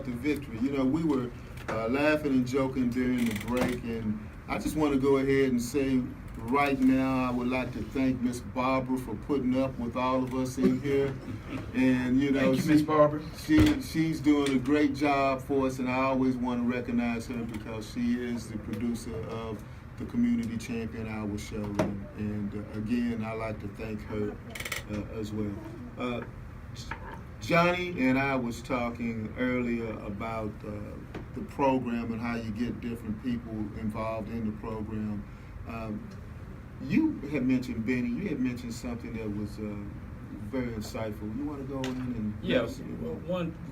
after victory. You know, we were laughing and joking during the break, and I just want to go ahead and say right now I would like to thank Miss Barbara for putting up with all of us in here. And you know, thank you, Miss Barbara. She's doing a great job for us, and I always want to recognize her because she is the producer of the Community Champion Hour show. And again, I like to thank her as well. Johnny and I was talking earlier about the program and how you get different people involved in the program. You had mentioned, Benny, you had mentioned something that was very insightful. You want to go in and... Yes,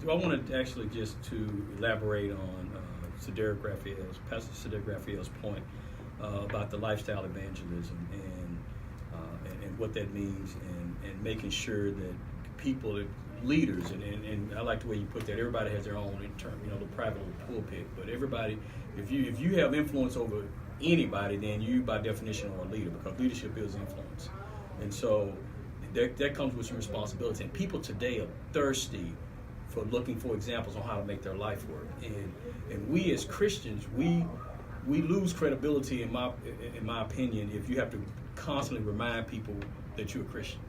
I wanted actually just to elaborate on Pastor Cedric Raphael's point about the lifestyle evangelism and what that means and making sure that people, leaders, and I like the way you put that. Everybody has their own the private pulpit, but everybody, if you have influence over anybody, then you by definition are a leader, because leadership is influence. And so that comes with some responsibility. And people today are thirsty for looking for examples on how to make their life work. And we as Christians, we lose credibility in my opinion if you have to constantly remind people that you're a Christian.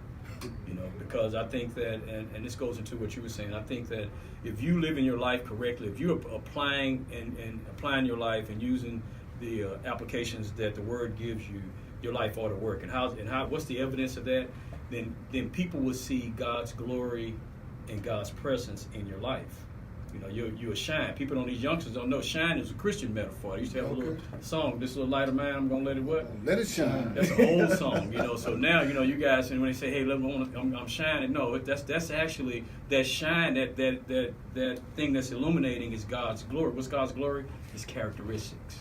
You know, because I think that, and this goes into what you were saying, I think that if you live in your life correctly, if you're applying your life and using the applications that the Word gives you, your life ought to work. And how what's the evidence of that? Then people will see God's glory and God's presence in your life. You know, you're a shine. People these youngsters don't know shine is a Christian metaphor. I used to have a little song, "This little light of mine, I'm gonna let it what? Let it shine." That's an old song, you know. So now, you know, you guys, and when they say, "Hey, I'm shining," no, that's actually that shine, that thing that's illuminating is God's glory. What's God's glory? His characteristics.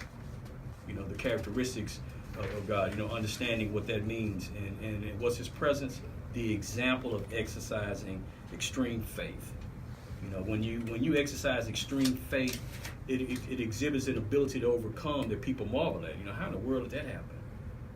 You know, the characteristics of God. You know, understanding what that means, and what's His presence? The example of exercising extreme faith. You know, when you exercise extreme faith, it exhibits an ability to overcome that people marvel at. You know, how in the world did that happen?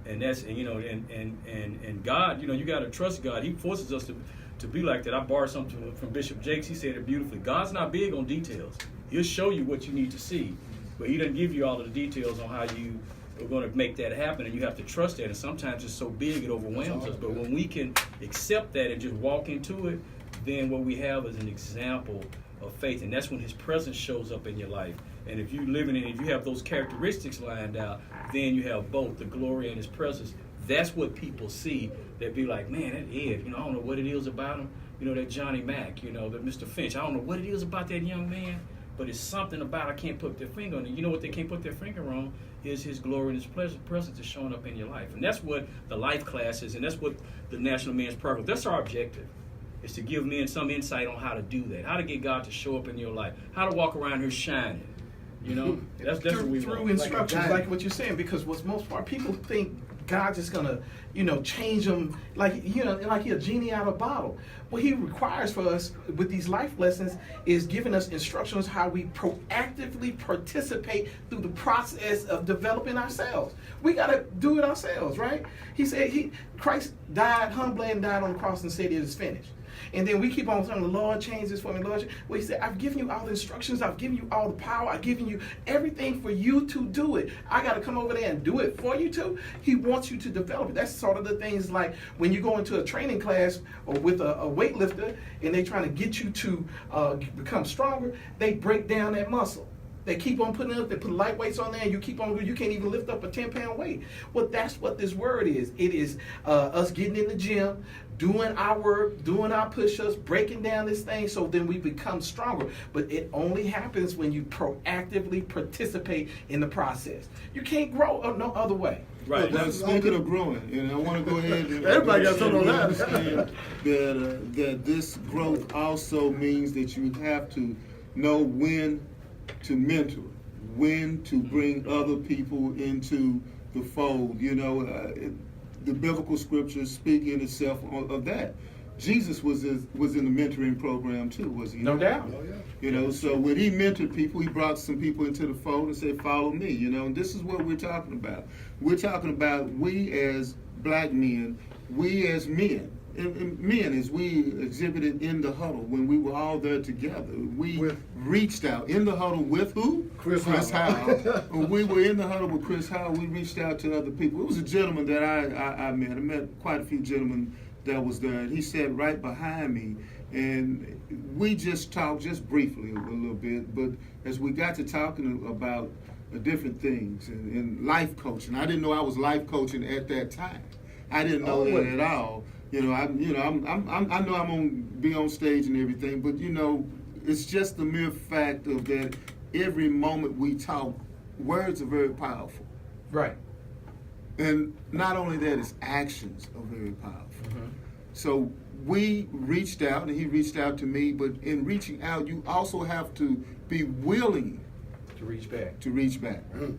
And God, you know, you got to trust God. He forces us to be like that. I borrowed something from Bishop Jakes. He said it beautifully. God's not big on details. He'll show you what you need to see, but He doesn't give you all of the details on how you are going to make that happen, and you have to trust that. And sometimes it's so big it overwhelms us. But when we can accept that and just walk into it, then what we have is an example of faith, and that's when His presence shows up in your life. And if you live in it, if you have those characteristics lined out, then you have both the glory and His presence. That's what people see. They'd be like, man, that Ed, you know, I don't know what it is about him. You know, that Johnny Mack, you know, that Mr. Finch. I don't know what it is about that young man, but it's something about I can't put their finger on it. You know what they can't put their finger on is His glory and His presence is showing up in your life. And that's what the life class is, and that's what the National Men's Program, that's our objective. Is to give men some insight on how to do that, how to get God to show up in your life, how to walk around here shining. You know, that's what we through want. instructions, like what you're saying, because what's most part, people think God's just gonna, you know, change them like He's a genie out of a bottle. What He requires for us with these life lessons is giving us instructions how we proactively participate through the process of developing ourselves. We gotta do it ourselves, right? He said Christ died humbly and died on the cross and said it is finished. And then we keep on saying, the Lord changed this for me, Lord. Well, He said, I've given you all the instructions. I've given you all the power. I've given you everything for you to do it. I got to come over there and do it for you too. He wants you to develop it. That's sort of the things like when you go into a training class or with a weightlifter and they trying to get you to become stronger, they break down that muscle. They keep on putting it up. They put light weights on there, and you can't even lift up a 10-pound weight. Well, that's what this word is. It is us getting in the gym, doing our work, doing our push-ups, breaking down this thing so then we become stronger. But it only happens when you proactively participate in the process. You can't grow no other way. Right. Now, speaking of growing, and I want to go ahead and everybody got something on understand that this growth also means that you have to know when to mentor, when to bring other people into the fold. You know, the biblical scriptures speak in itself of that. Jesus was in the mentoring program too, was he? No doubt. Oh, yeah. You know, so when He mentored people, He brought some people into the fold and said, follow me, you know, and this is what we're talking about. We're talking about we as black men, we as men, and men, as we exhibited in the huddle when we were all there together, we reached out in the huddle with who? Chris Howell. When we were in the huddle with Chris Howell, we reached out to other people. It was a gentleman that I met. I met quite a few gentlemen that was there. And he sat right behind me, and we just talked just briefly a little bit. But as we got to talking about different things and life coaching, I didn't know I was life coaching at that time. I didn't know that at all. I know I'm gonna be on stage and everything, but it's just the mere fact of that. Every moment we talk, words are very powerful. Right. And not only that, it's actions are very powerful. Mm-hmm. So we reached out, and he reached out to me. But in reaching out, you also have to be willing to reach back. Mm-hmm.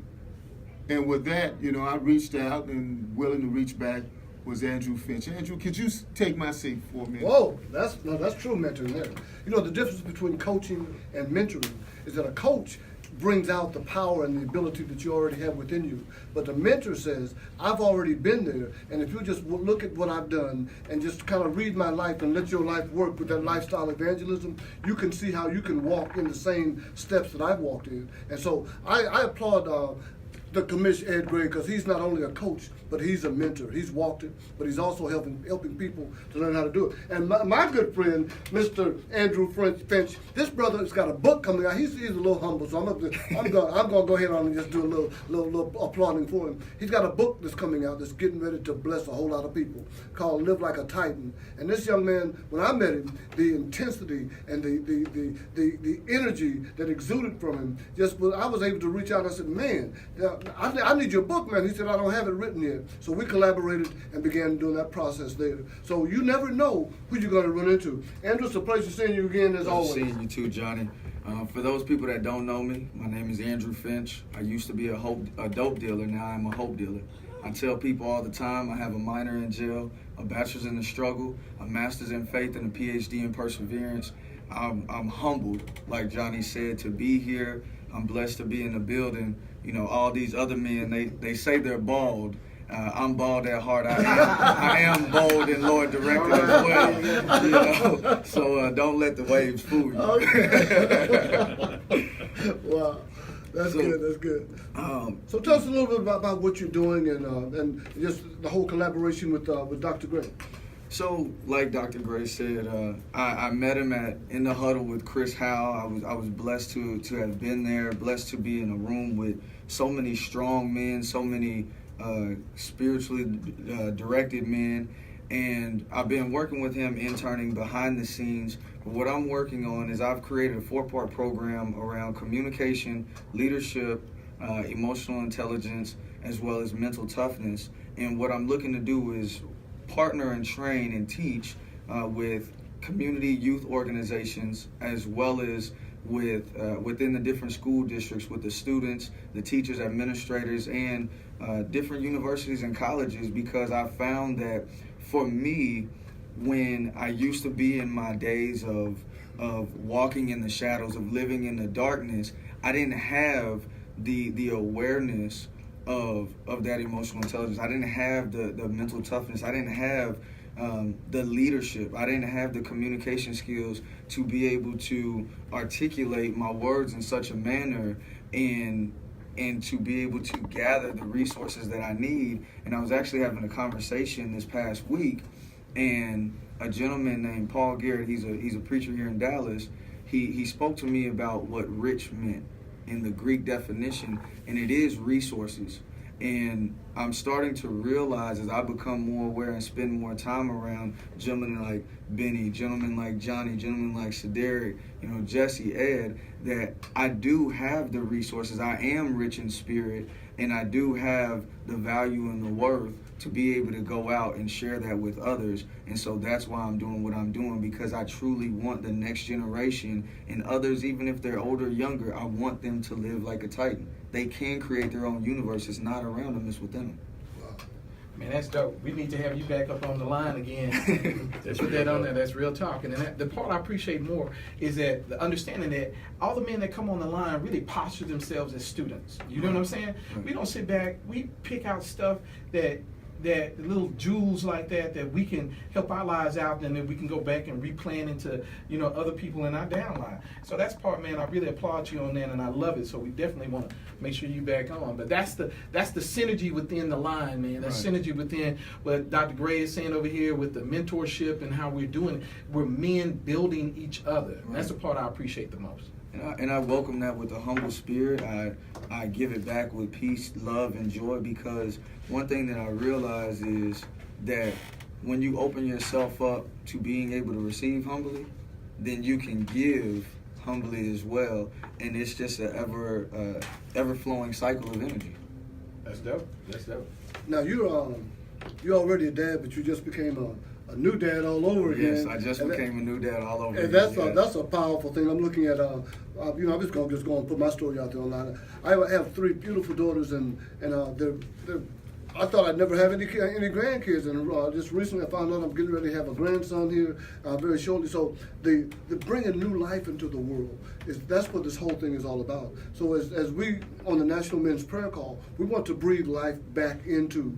And with that, I reached out, and willing to reach back was Andrew Finch. Andrew, could you take my seat for a minute? Whoa, that's true mentoring there. The difference between coaching and mentoring is that a coach brings out the power and the ability that you already have within you. But the mentor says, I've already been there, and if you just look at what I've done and just kind of read my life and let your life work with that lifestyle evangelism, you can see how you can walk in the same steps that I've walked in. And so I applaud the Commissioner Ed Gray, because he's not only a coach, but he's a mentor. He's walked it, but he's also helping people to learn how to do it. And my good friend, Mr. Andrew Finch, this brother has got a book coming out. He's a little humble, so I'm gonna go ahead on and just do a little applauding for him. He's got a book that's coming out that's getting ready to bless a whole lot of people, called "Live Like a Titan." And this young man, when I met him, the intensity and the energy that exuded from him, I was able to reach out and I said, man, I need your book, man. He said, I don't have it written yet. So we collaborated and began doing that process there. So you never know who you're going to run into. Andrew, it's a pleasure seeing you again as always. Seeing you too, Johnny. For those people that don't know me, my name is Andrew Finch. I used to be a dope dealer. Now I'm a hope dealer. I tell people all the time I have a minor in jail, a bachelor's in the struggle, a master's in faith, and a PhD in perseverance. I'm humbled, like Johnny said, to be here. I'm blessed to be in the building. All these other men, they say they're bald. I'm bald at heart. I am bold and Lord directed as well. So don't let the waves fool you. Wow. That's good. That's good. So tell us a little bit about what you're doing and just the whole collaboration with Dr. Gray. So, like Dr. Gray said, I met him in the huddle with Chris Howell. I was blessed to have been there, blessed to be in a room with so many strong men, so many spiritually directed men. And I've been working with him interning behind the scenes. But what I'm working on is I've created a 4-part program around communication, leadership, emotional intelligence, as well as mental toughness. And what I'm looking to do is partner and train and teach with community youth organizations, as well as within the different school districts, with the students, the teachers, administrators, and different universities and colleges, because I found that for me, when I used to be in my days of walking in the shadows, of living in the darkness, I didn't have the awareness of that emotional intelligence. I didn't have the mental toughness. I didn't have the leadership. I didn't have the communication skills to be able to articulate my words in such a manner and to be able to gather the resources that I need. And I was actually having a conversation this past week, and a gentleman named Paul Garrett, he's a preacher here in Dallas, he spoke to me about what rich meant in the Greek definition, and it is resources. And I'm starting to realize, as I become more aware and spend more time around gentlemen like Benny, gentlemen like Johnny, gentlemen like Cedric, Jesse, Ed, that I do have the resources. I am rich in spirit, and I do have the value and the worth to be able to go out and share that with others. And so that's why I'm doing what I'm doing, because I truly want the next generation and others, even if they're older or younger, I want them to live like a Titan. They can create their own universe. It's not around them, it's within them. Man, that's dope. We need to have you back up on the line again. Put that on there. That's real talk. And the part I appreciate more is that the understanding that all the men that come on the line really posture themselves as students. You know what I'm saying? We don't sit back. We pick out stuff that that little jewels like that we can help our lives out, and then we can go back and replant into, you know, other people in our downline. So that's part, man, I really applaud you on that, and I love it. So we definitely want to make sure you back on. But that's the synergy within the line, man. That's Right. synergy within what Dr. Gray is saying over here with the mentorship and how we're doing it. We're men building each other. Right. That's the part I appreciate the most. And I welcome that with a humble spirit. I give it back with peace, love, and joy, because one thing that I realize is that when you open yourself up to being able to receive humbly, then you can give humbly as well, and it's just an ever flowing cycle of energy. That's dope. That's dope. Now you're already a dad, but you just became a new dad all over again. Yes, I just became a new dad all over And again. that's a powerful thing. I'm looking at you know, I'm just going to put my story out there online. I have 3 beautiful daughters, and they're I thought I'd never have any grandkids, and just recently I found out I'm getting ready to have a grandson here very shortly. So the bringing new life into the world that's what this whole thing is all about. So as we on the National Men's Prayer Call, we want to breathe life back into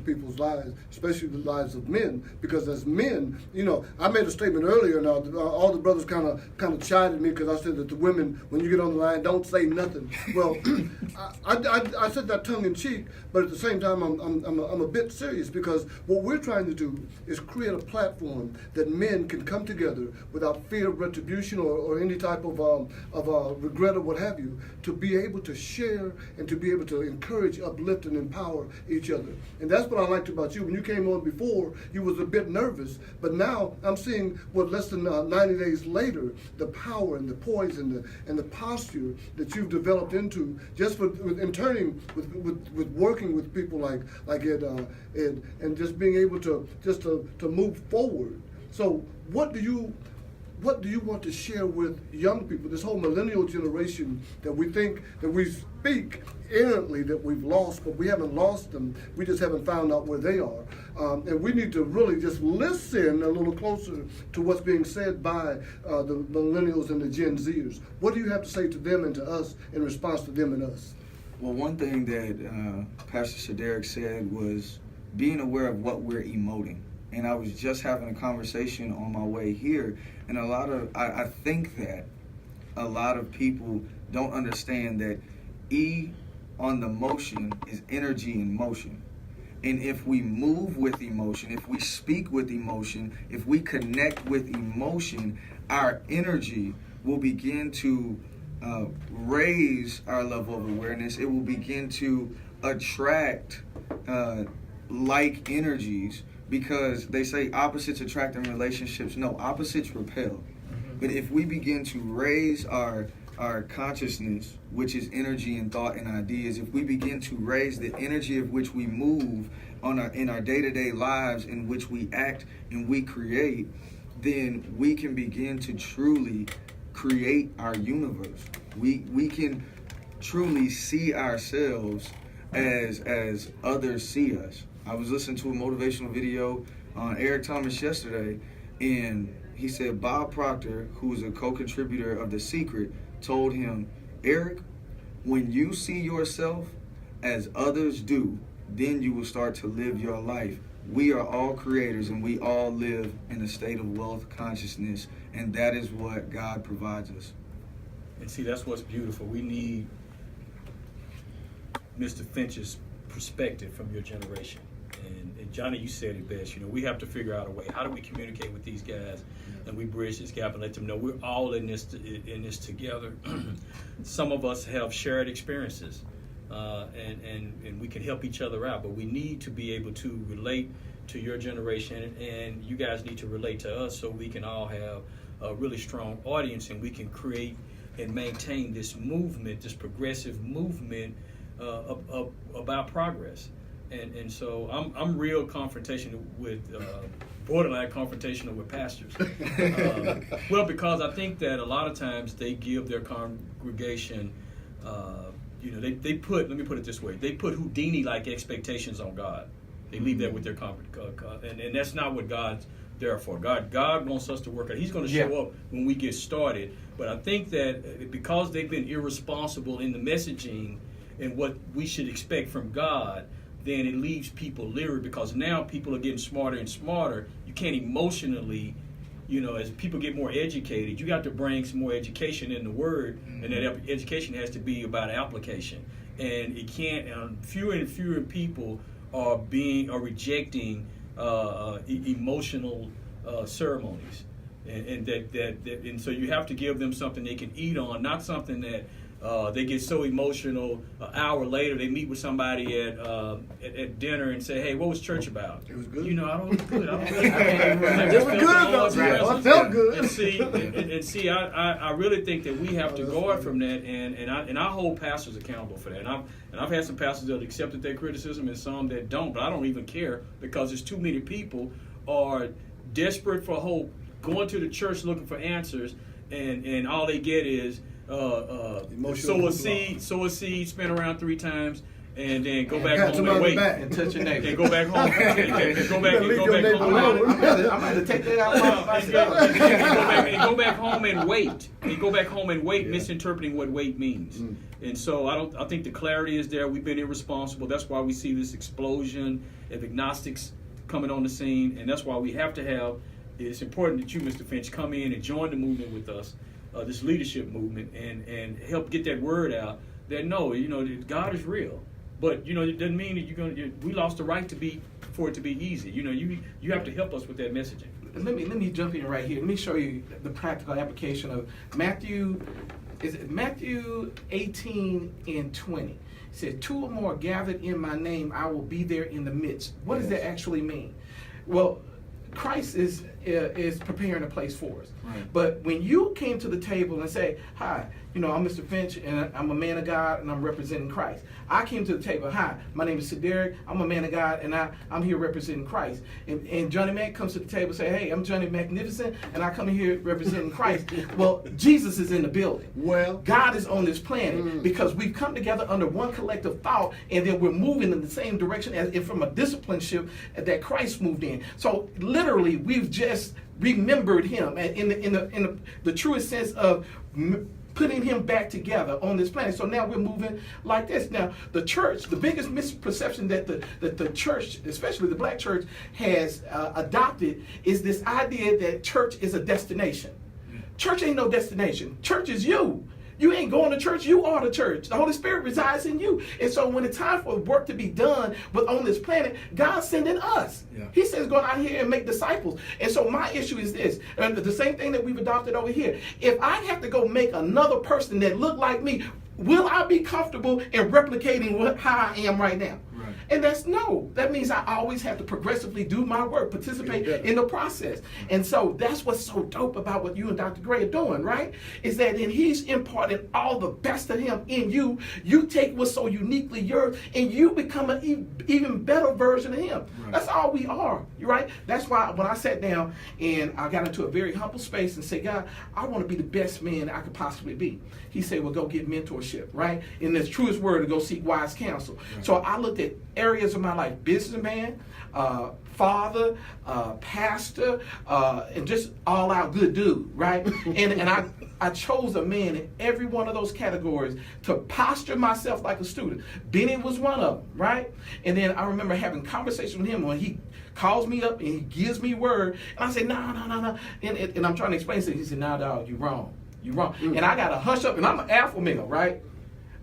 people's lives, especially the lives of men, because as men, you know, I made a statement earlier. Now all the brothers kind of chided me because I said that the women, when you get on the line, don't say nothing. Well, I said that tongue in cheek. But at the same time, I'm a bit serious, because what we're trying to do is create a platform that men can come together without fear of retribution or any type of regret or what have you, to be able to share and to be able to encourage, uplift, and empower each other. And that's what I liked about you. When you came on before, you was a bit nervous, but now I'm seeing what less than 90 days later, the power and the poise and the posture that you've developed into just in turning with working with people like Ed, and just being able to move forward. So what do you want to share with young people, this whole millennial generation that we think that we speak errantly that we've lost, but we haven't lost them, we just haven't found out where they are. And we need to really just listen a little closer to what's being said by the millennials and the Gen Zers. What do you have to say to them and to us in response to them and us? Well, one thing that Pastor Shaderick said was being aware of what we're emoting. And I was just having a conversation on my way here, and I think that a lot of people don't understand that E on the motion is energy in motion. And if we move with emotion, if we speak with emotion, if we connect with emotion, our energy will begin to raise our level of awareness. It will begin to attract like energies, because they say opposites attract in relationships. No, opposites repel. But if we begin to raise our consciousness, which is energy and thought and ideas, if we begin to raise the energy of which we move in our day-to-day lives, in which we act and we create, then we can begin to truly create our universe. We can truly see ourselves as others see us. I was listening to a motivational video on Eric Thomas yesterday, and he said Bob Proctor, who's a co-contributor of The Secret, told him, Eric, when you see yourself as others do, then you will start to live your life. We are all creators, and we all live in a state of wealth consciousness, and that is what God provides us. And see, that's what's beautiful. We need Mr. Finch's perspective from your generation. And Johnny, you said it best. You know, we have to figure out a way. How do we communicate with these guys, and we bridge this gap and let them know we're all in this together. Some of us have shared experiences, and we can help each other out. But we need to be able to relate to your generation, and you guys need to relate to us, so we can all have a really strong audience, and we can create and maintain this movement, this progressive movement about progress. And so I'm real confrontational with, borderline confrontational with pastors. Well, because I think that a lot of times they give their congregation, they put, let me put it this way, they put Houdini-like expectations on God. They leave that with their and that's not what God's there for. God wants us to work out. He's going to show up when we get started. But I think that because they've been irresponsible in the messaging and what we should expect from God, then it leaves people leery, because now people are getting smarter and smarter. You can't emotionally, as people get more educated, you got to bring some more education in the word, and that education has to be about application. And it can't. Fewer and fewer people are rejecting emotional ceremonies, and so you have to give them something they can eat on, not something that they get so emotional. An hour later, they meet with somebody at dinner and say, "Hey, what was church about?" It was good. I don't. It was good though. I felt good. And see, I really think that we have to guard from that, and I hold pastors accountable for that. And I've had some pastors that accepted their criticism and some that don't, but I don't even care, because there's too many people are desperate for hope, going to the church looking for answers, and all they get is sow a seed, spin around 3 times, and then go back home and wait, and touch your neighbor, and go back home, and go back home. I'm going to take that out myself. And go back home and wait. And go back home and wait, misinterpreting what wait means. And so I think the clarity is there. We've been irresponsible. That's why we see this explosion of agnostics coming on the scene, and that's why we have to have. It's important that you, Mr. Finch, come in and join the movement with us, this leadership movement, and help get that word out. That God is real, but it doesn't mean that we lost the right for it to be easy. You have to help us with that messaging. Let me jump in right here. Let me show you the practical application of Matthew 18 and 20. It says, 2 or more gathered in my name, I will be there in the midst. What does that actually mean? Well, Christ is preparing a place for us. Right. But when you came to the table and say, "Hi, I'm Mr. Finch, and I'm a man of God, and I'm representing Christ." I came to the table, "Hi, my name is Cedric, I'm a man of God, and I'm here representing Christ." And Johnny Mac comes to the table and say, "Hey, I'm Johnny Magnificent, and I come here representing Christ." Well, Jesus is in the building. Well, God is on this planet because we've come together under one collective thought, and then we're moving in the same direction as if from a discipline ship that Christ moved in. So literally, we've just remembered him in the truest sense of putting him back together on this planet. So now we're moving like this. Now, the church, the biggest misperception that the church, especially the black church, has adopted is this idea that church is a destination. Church ain't no destination. Church is you. You ain't going to church, you are the church. The Holy Spirit resides in you. And so when it's time for work to be done on this planet, God's sending us. Yeah. He says, go out here and make disciples. And so my issue is this, and the same thing that we've adopted over here. If I have to go make another person that look like me, will I be comfortable in replicating how I am right now? Right. And that means I always have to progressively do my work, participate in the process. And so that's what's so dope about what you and Dr. Gray are doing, right? Is that he's imparting all the best of him in you. You take what's so uniquely yours and you become an even better version of him. Right. That's all we are, right? That's why when I sat down and I got into a very humble space and said, "God, I want to be the best man I could possibly be." He said, "Well, go get mentorship," right? In this truest word, to go seek wise counsel. Right. So I looked at areas of my life: businessman, father, pastor, and just all out good dude, right? and I chose a man in every one of those categories to posture myself like a student. Benny was one of them, right? And then I remember having conversations with him when he calls me up and he gives me word, and I say, no. And I'm trying to explain to him. He said, "Nah, dog, you wrong. You wrong." And I got to hush up, and I'm an alpha male, right?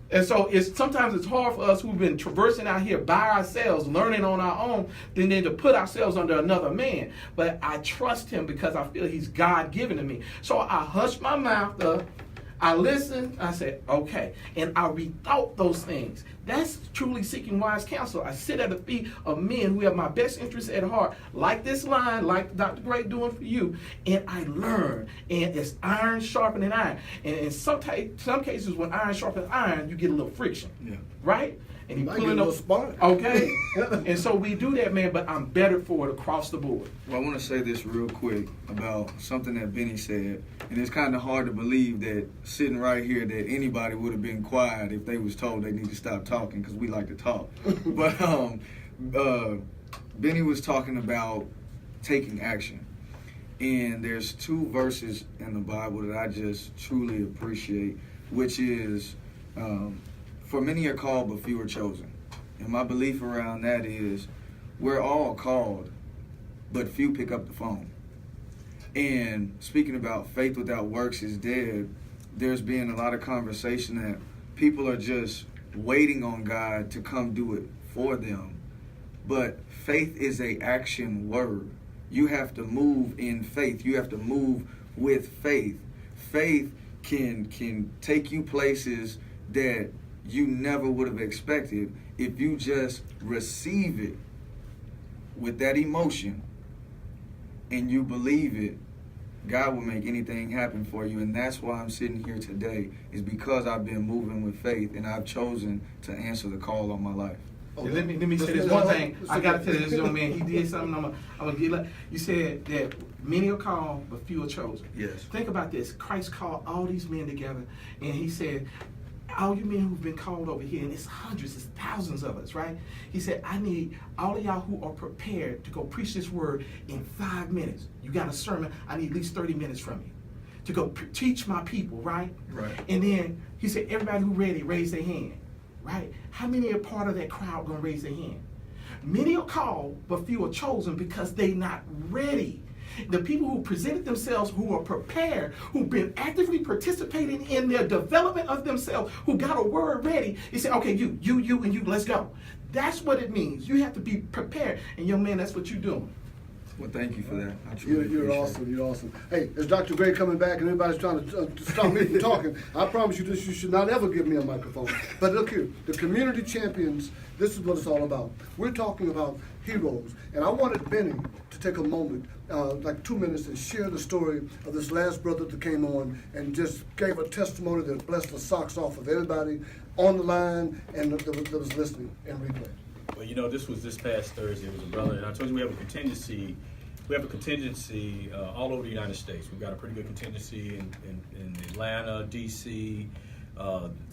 And so sometimes it's hard for us who've been traversing out here by ourselves, learning on our own, then to put ourselves under another man. But I trust him because I feel he's God-given to me. So I hush my mouth up. I listened. I said, okay. And I rethought those things. That's truly seeking wise counsel. I sit at the feet of men who have my best interests at heart, like this line, like Dr. Gray doing for you, and I learn. And it's iron sharpening iron. And in some cases, when iron sharpens iron, you get a little friction, right? And you pulling up spark. Okay? And so we do that, man, but I'm better for it across the board. Well, I want to say this real quick about something that Benny said. And it's kind of hard to believe that sitting right here that anybody would have been quiet if they was told they need to stop talking, because we like to talk. But Benny was talking about taking action. And there's 2 verses in the Bible that I just truly appreciate, which is, for many are called, but few are chosen. And my belief around that is we're all called, but few pick up the phone. And speaking about faith without works is dead, there's been a lot of conversation that people are just waiting on God to come do it for them. But faith is an action word. You have to move in faith. You have to move with faith. Faith can take you places that you never would have expected if you just receive it with that emotion and you believe it. God will make anything happen for you, and that's why I'm sitting here today, is because I've been moving with faith and I've chosen to answer the call on my life. And let me say this one thing. I gotta tell this young man, he did something. I'm gonna get like you said that many are called, but few are chosen. Yes. Think about this. Christ called all these men together, and he said, all you men who've been called over here, and it's hundreds, it's thousands of us, right? He said, I need all of y'all who are prepared to go preach this word in 5 minutes. You got a sermon, I need at least 30 minutes from you to go teach my people, right? Right. And then he said, everybody who ready, raise their hand, right? How many are part of that crowd gonna raise their hand? Many are called, but few are chosen because they not ready. The people who presented themselves, who are prepared, who've been actively participating in their development of themselves, who got a word ready, he said, okay, you, and you, let's go. That's what it means. You have to be prepared. And young man, that's what you're doing. Well, thank you for that. I You're truly appreciate awesome. it. You're awesome. Hey, is Dr. Gray coming back and everybody's trying to stop me from talking? I promise you this, you should not ever give me a microphone. But look here, the community champions, this is what it's all about. We're talking about heroes. And I wanted Benny to take a moment, like 2 minutes, and share the story of this last brother that came on and just gave a testimony that blessed the socks off of everybody on the line and that was listening and replay. Well, you know, this was this past Thursday. It was a brother, and I told you we have a contingency. We have a contingency all over the United States. We've got a pretty good contingency in Atlanta, D.C.,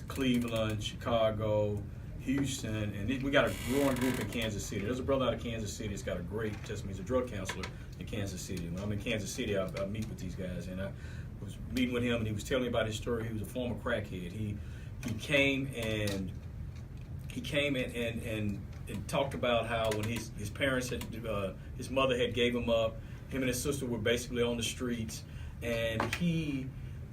Cleveland, Chicago, Houston, and we got a growing group in Kansas City. There's a brother out of Kansas City that's got a great testimony. He's a drug counselor in Kansas City. When I'm in Kansas City, I meet with these guys, and I was meeting with him, and he was telling me about his story. He was a former crackhead. He came and talked about how when his parents had his mother had gave him up, him and his sister were basically on the streets, and he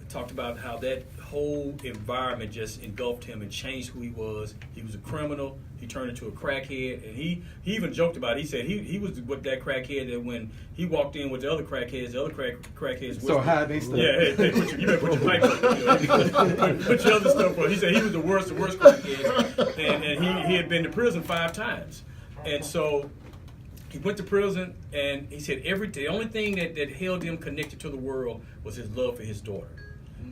talked about how that whole environment just engulfed him and changed who he was. He was a criminal. He turned into a crackhead, and he even joked about it. He said he was with that crackhead that when he walked in with the other crackheads whispered, So how they stuff. yeah, hey, you better put your pipe up. You know, put your other stuff up. He said he was the worst crackhead, and he had been to prison 5 times. And so he went to prison, and he said the only thing that held him connected to the world was his love for his daughter.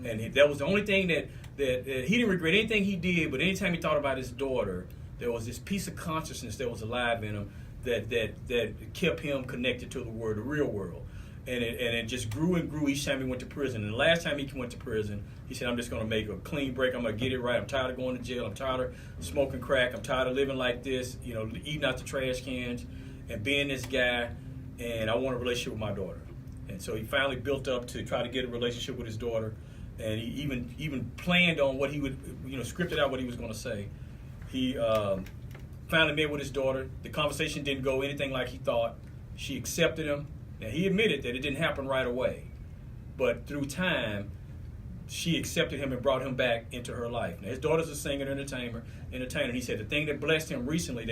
And that was the only thing that he didn't regret anything he did, but anytime he thought about his daughter, there was this piece of consciousness that was alive in him that kept him connected to the world, the real world. And it just grew and grew each time he went to prison. And the last time he went to prison, he said, I'm just going to make a clean break. I'm going to get it right. I'm tired of going to jail. I'm tired of smoking crack. I'm tired of living like this, eating out the trash cans and being this guy. And I want a relationship with my daughter. And so he finally built up to try to get a relationship with his daughter. And he even planned on what he would, scripted out what he was going to say. He finally met with his daughter. The conversation didn't go anything like he thought. She accepted him. Now, he admitted that it didn't happen right away. But through time, she accepted him and brought him back into her life. Now, his daughter's a singer and entertainer. And he said the thing that blessed him recently,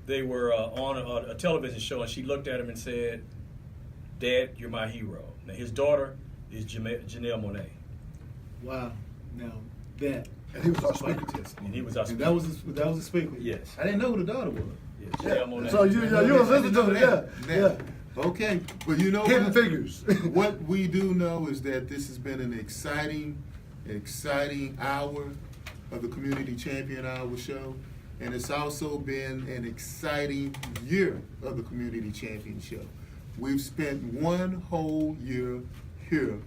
they were on a television show, and she looked at him and said, Dad, you're my hero. Now, his daughter is Janelle Monáe. Wow. Now that And he was our quite speaker. a testimony. And he was our And speaker. that was the speaker. Yes. I didn't know who the daughter was. Yes, Janelle Monáe. So you was listening to it, yeah. Okay, but you know Hidden what? figures. What we do know is that this has been an exciting hour of the Community Champion Hour show. And it's also been an exciting year of the Community Champion show. We've spent one whole year here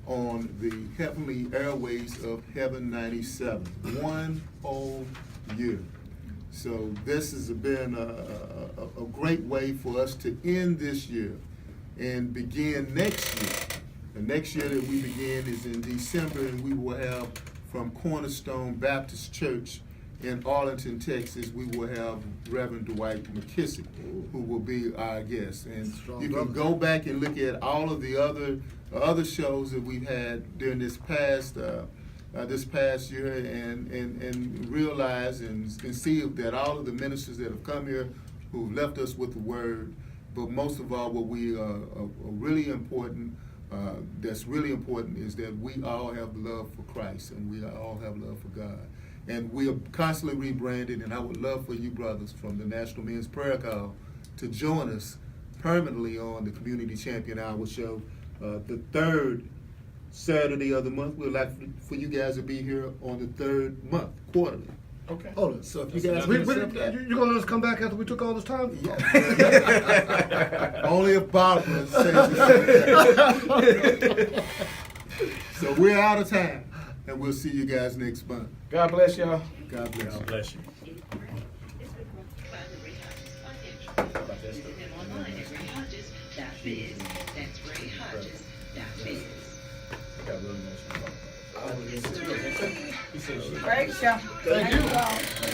on the heavenly airways of Heaven 97. One whole year. So this has been a great way for us to end this year and begin next year. The next year that we begin is in December, and we will have from Cornerstone Baptist Church in Arlington, Texas, we will have Reverend Dwight McKissick, who will be our guest. And Strong you can brothers. go back and look at all of the other shows that we've had during this past year, and realize and see that all of the ministers that have come here who've left us with the word. But most of all, what we are really important. That's really important is that we all have love for Christ and we all have love for God. And we are constantly rebranded, and I would love for you brothers from the National Men's Prayer Call to join us permanently on the Community Champion Hour show the third Saturday of the month. We'd like for you guys to be here on the third month, quarterly. Okay. Hold on. So if you That's guys another can accept that. You gonna let us come back after we took all this time? Yeah. Only if Barbara says it. So we're out of time, and we'll see you guys next month. God bless y'all. God bless you. God bless you. Great show. Thank you. all.